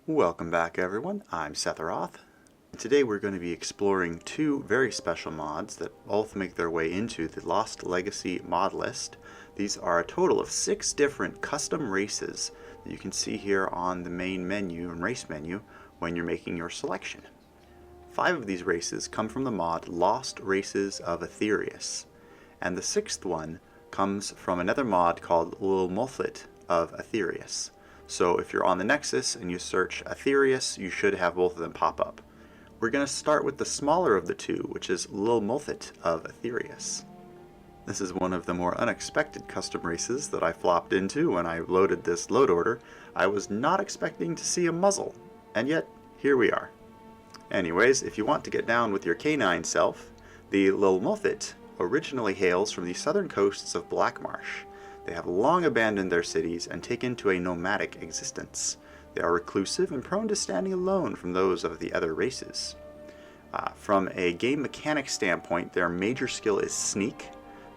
Welcome back everyone, I'm Setharoth. Today we're going to be exploring two very special mods that both make their way into the Lost Legacy mod list. These are a total of 6 different custom races that you can see here on the main menu and race menu when you're making your selection. 5 of these races come from the mod Lost Races of Aetherius, and the 6th one comes from another mod called Lilmothiit of Aetherius. So if you're on the Nexus and you search Aetherius, you should have both of them pop up. We're going to start with the smaller of the two, which is Lilmothiit of Aetherius. This is one of the more unexpected custom races that I flopped into when I loaded this load order. I was not expecting to see a muzzle, and yet here we are. Anyways, if you want to get down with your canine self, the Lilmothiit originally hails from the southern coasts of Blackmarsh. They have long abandoned their cities and taken to a nomadic existence. They are reclusive and prone to standing alone from those of the other races. From a game mechanic standpoint, their major skill is sneak.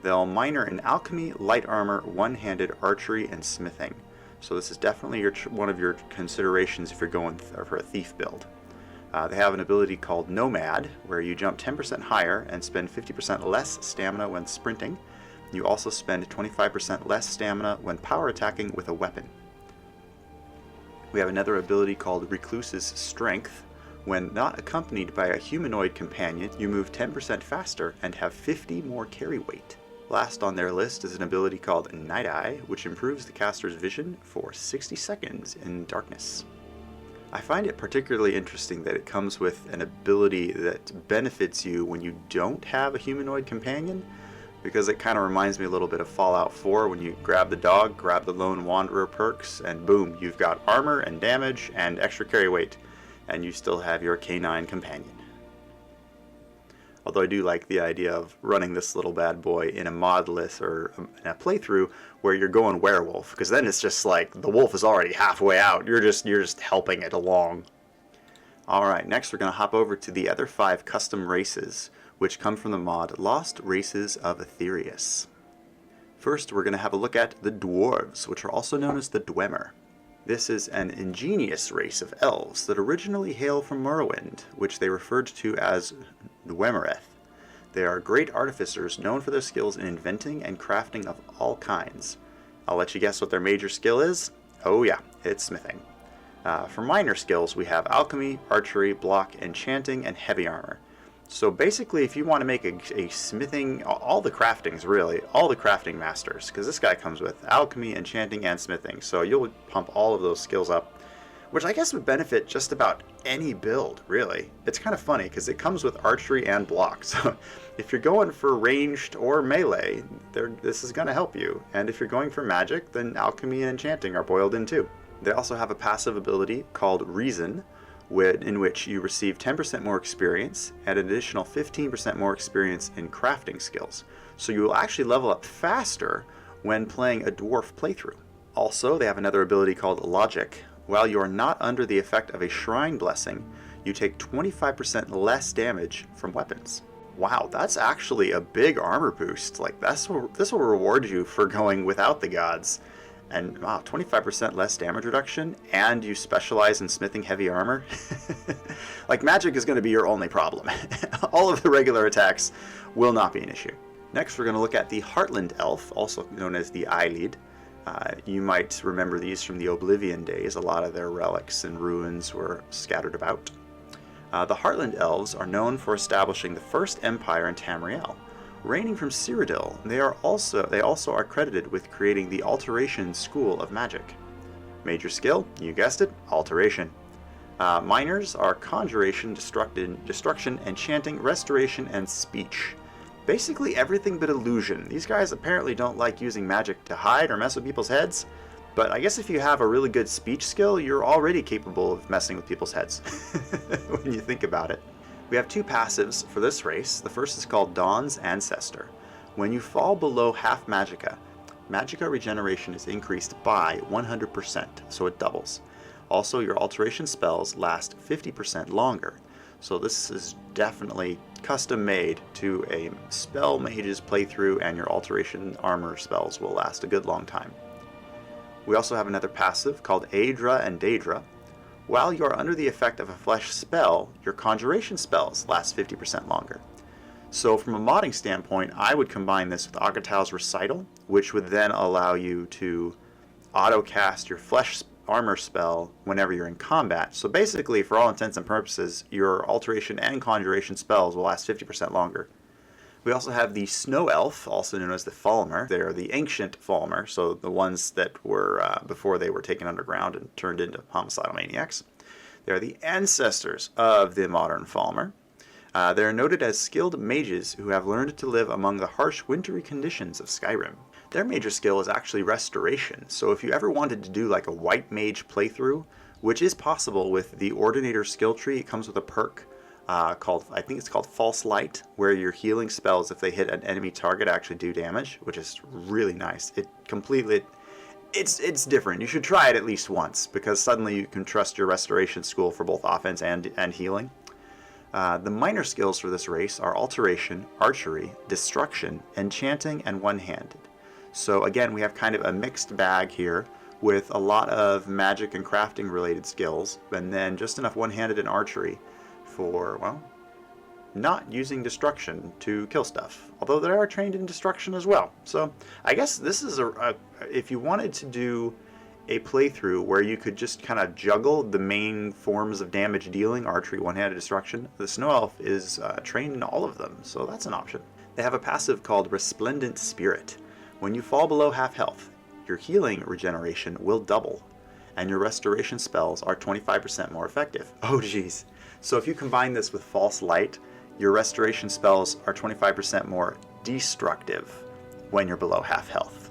They'll minor in alchemy, light armor, one-handed archery, and smithing. So this is definitely one of your considerations if you're going for a thief build. They have an ability called Nomad, where you jump 10% higher and spend 50% less stamina when sprinting. You also spend 25% less stamina when power attacking with a weapon. We have another ability called Recluse's Strength. When not accompanied by a humanoid companion, you move 10% faster and have 50 more carry weight. Last on their list is an ability called Night Eye, which improves the caster's vision for 60 seconds in darkness. I find it particularly interesting that it comes with an ability that benefits you when you don't have a humanoid companion, because it kind of reminds me a little bit of Fallout 4 when you grab the dog, grab the Lone Wanderer perks, and boom, you've got armor and damage and extra carry weight, and you still have your canine companion. Although I do like the idea of running this little bad boy in a mod list or in a playthrough where you're going werewolf, because then it's just like the wolf is already halfway out, you're just helping it along. Alright, next we're going to hop over to the other 5 custom races, which come from the mod Lost Races of Aetherius. First, we're going to have a look at the Dwarves, which are also known as the Dwemer. This is an ingenious race of elves that originally hail from Morrowind, which they referred to as Dwemereth. They are great artificers known for their skills in inventing and crafting of all kinds. I'll let you guess what their major skill is. Oh yeah, it's smithing. For minor skills, we have alchemy, archery, block, enchanting, and heavy armor. So basically, if you want to make a smithing, all the craftings really, all the crafting masters, because this guy comes with alchemy, enchanting, and smithing, so you'll pump all of those skills up, which I guess would benefit just about any build, really. It's kind of funny, because it comes with archery and block, so if you're going for ranged or melee, this is going to help you, and if you're going for magic, then alchemy and enchanting are boiled in too. They also have a passive ability called Reason, in which you receive 10% more experience and an additional 15% more experience in crafting skills. So you will actually level up faster when playing a dwarf playthrough. Also, they have another ability called Logic. While you are not under the effect of a shrine blessing, you take 25% less damage from weapons. Wow, that's actually a big armor boost. Like this will reward you for going without the gods. And wow, 25% less damage reduction, and you specialize in smithing heavy armor? Like, magic is going to be your only problem. All of the regular attacks will not be an issue. Next, we're going to look at the Heartland Elf, also known as the Eyelid. You might remember these from the Oblivion days. A lot of their relics and ruins were scattered about. The Heartland Elves are known for establishing the first empire in Tamriel. Reigning from Cyrodiil, they also are credited with creating the Alteration School of Magic. Major skill, you guessed it, Alteration. Minors are Conjuration, Destruction, Enchanting, Restoration, and Speech. Basically everything but illusion. These guys apparently don't like using magic to hide or mess with people's heads, but I guess if you have a really good speech skill, you're already capable of messing with people's heads, when you think about it. We have 2 passives for this race. The first is called Dawn's Ancestor. When you fall below half magicka, magicka regeneration is increased by 100%, so it doubles. Also, your alteration spells last 50% longer, so this is definitely custom made to a spell mage's playthrough, and your alteration armor spells will last a good long time. We also have another passive called Aedra and Daedra. While you are under the effect of a flesh spell, your conjuration spells last 50% longer. So from a modding standpoint, I would combine this with Agatal's Recital, which would then allow you to auto-cast your flesh armor spell whenever you're in combat. So basically, for all intents and purposes, your alteration and conjuration spells will last 50% longer. We also have the Snow Elf, also known as the Falmer. They're the ancient Falmer, so the ones that were before they were taken underground and turned into homicidal maniacs. They're the ancestors of the modern Falmer. They're noted as skilled mages who have learned to live among the harsh wintry conditions of Skyrim. Their major skill is actually restoration, so if you ever wanted to do like a white mage playthrough, which is possible with the Ordinator skill tree, it comes with a perk called, I think it's called False Light, where your healing spells, if they hit an enemy target, actually do damage, which is really nice. It's different. You should try it at least once, because suddenly you can trust your restoration school for both offense and healing. The minor skills for this race are Alteration, Archery, Destruction, Enchanting, and One-Handed. So again, we have kind of a mixed bag here with a lot of magic and crafting related skills, and then just enough One-Handed and Archery for, well, not using Destruction to kill stuff. Although they are trained in Destruction as well. So I guess this is if you wanted to do a playthrough where you could just kind of juggle the main forms of damage dealing, archery, one-handed, destruction, the Snow Elf is trained in all of them, so that's an option. They have a passive called Resplendent Spirit. When you fall below half health, your healing regeneration will double, and your restoration spells are 25% more effective. Oh geez. So if you combine this with False Light, your restoration spells are 25% more destructive when you're below half health.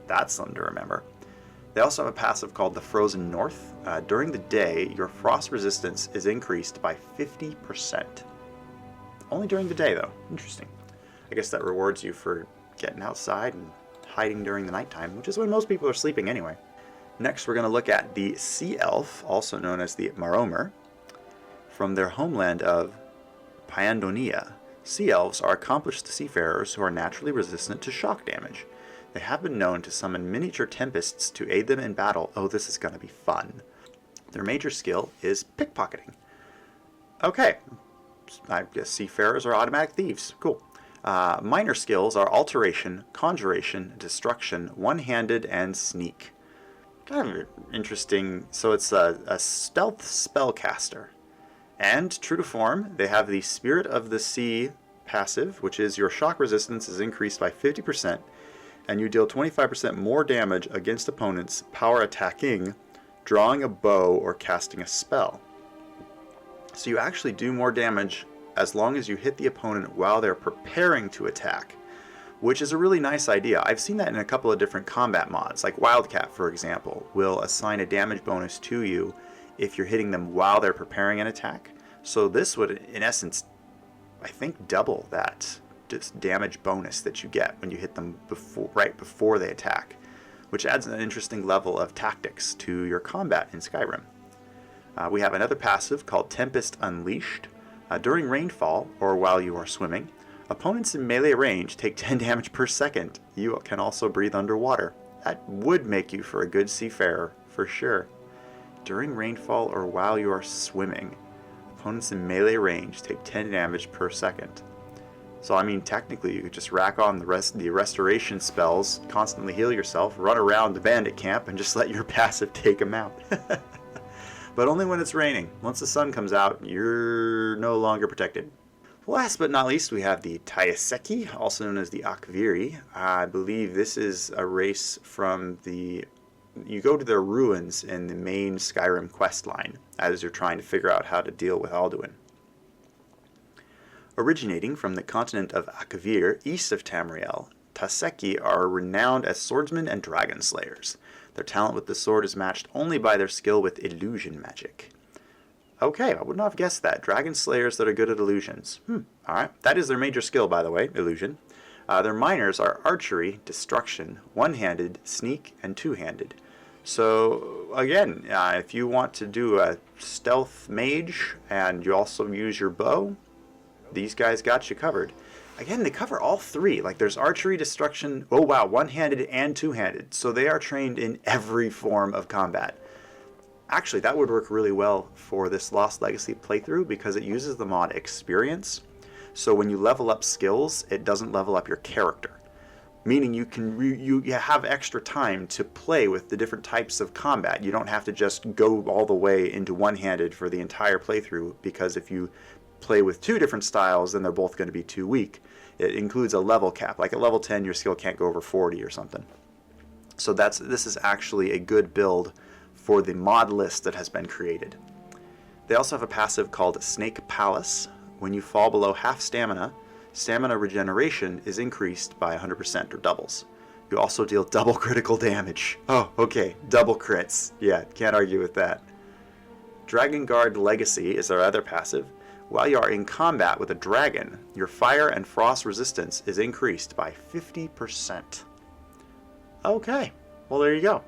That's something to remember. They also have a passive called the Frozen North. During the day, your frost resistance is increased by 50%. Only during the day, though. Interesting. I guess that rewards you for getting outside and hiding during the nighttime, which is when most people are sleeping anyway. Next, we're going to look at the Sea Elf, also known as the Maromer, from their homeland of Pyandonia. Sea Elves are accomplished seafarers who are naturally resistant to shock damage. They have been known to summon miniature tempests to aid them in battle. Oh, this is going to be fun. Their major skill is pickpocketing. Okay, I guess seafarers are automatic thieves. Cool. Minor skills are Alteration, Conjuration, Destruction, One-Handed, and Sneak. Kind of interesting. So it's a stealth spellcaster. And true to form, they have the Spirit of the Sea passive, which is your shock resistance is increased by 50%. And you deal 25% more damage against opponents power attacking, drawing a bow, or casting a spell. So you actually do more damage as long as you hit the opponent while they're preparing to attack, which is a really nice idea. I've seen that in a couple of different combat mods, like Wildcat, for example, will assign a damage bonus to you if you're hitting them while they're preparing an attack. So this would, in essence, I think double that damage bonus that you get when you hit them right before they attack, which adds an interesting level of tactics to your combat in Skyrim. We have another passive called Tempest Unleashed. During rainfall, or while you are swimming, opponents in melee range take 10 damage per second. You can also breathe underwater. That would make you for a good seafarer, for sure. During rainfall or while you are swimming, opponents in melee range take 10 damage per second. So, I mean, technically, you could just rack on the restoration spells, constantly heal yourself, run around the bandit camp, and just let your passive take them out. But only when it's raining. Once the sun comes out, you're no longer protected. Last but not least, we have the Tsaesci, also known as the AKAVIRI. I believe this is a race from the... You go to their ruins in the main Skyrim questline as you're trying to figure out how to deal with Alduin. Originating from the continent of AKAVIR, east of Tamriel, Tsaesci are renowned as swordsmen and dragon slayers. Their talent with the sword is matched only by their skill with illusion magic. Okay, I would not have guessed that. Dragon slayers that are good at illusions. Alright, that is their major skill, by the way, illusion. Their minors are archery, destruction, one-handed, sneak, and two-handed. So, again, if you want to do a stealth mage and you also use your bow, these guys got you covered. Again, they cover all three. Like, there's archery, destruction, oh wow, one-handed and two-handed. So they are trained in every form of combat. Actually, that would work really well for this Lost Legacy playthrough because it uses the mod experience. So when you level up skills, it doesn't level up your character. Meaning you have extra time to play with the different types of combat. You don't have to just go all the way into one-handed for the entire playthrough, because if you play with two different styles, then they're both going to be too weak. It includes a level cap. Like at level 10, your skill can't go over 40 or something. So this is actually a good build for the mod list that has been created. They also have a passive called Snake Palace. When you fall below half stamina, stamina regeneration is increased by 100% or doubles. You also deal double critical damage. Oh, okay, double crits. Yeah, can't argue with that. Dragon Guard Legacy is our other passive. While you are in combat with a dragon, your fire and frost resistance is increased by 50%. Okay, well there you go.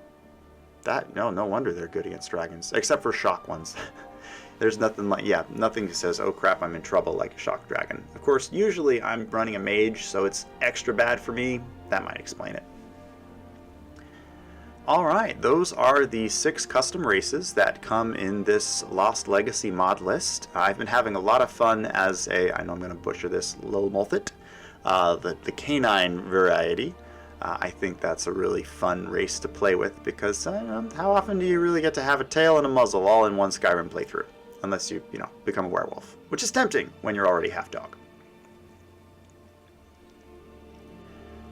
No wonder they're good against dragons, except for shock ones. There's nothing like, nothing that says, oh crap, I'm in trouble like a shock dragon. Of course, usually I'm running a mage, so it's extra bad for me. That might explain it. Alright, those are the 6 custom races that come in this Lost Legacy mod list. I've been having a lot of fun as I know I'm going to butcher this, Lilmothiit, the canine variety. I think that's a really fun race to play with because how often do you really get to have a tail and a muzzle all in one Skyrim playthrough? Unless you become a werewolf, which is tempting when you're already half dog.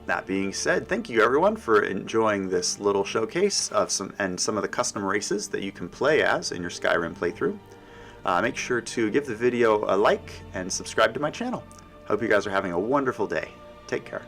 That being said, thank you everyone for enjoying this little showcase of some of the custom races that you can play as in your Skyrim playthrough. Make sure to give the video a like and subscribe to my channel. Hope you guys are having a wonderful day. Take care.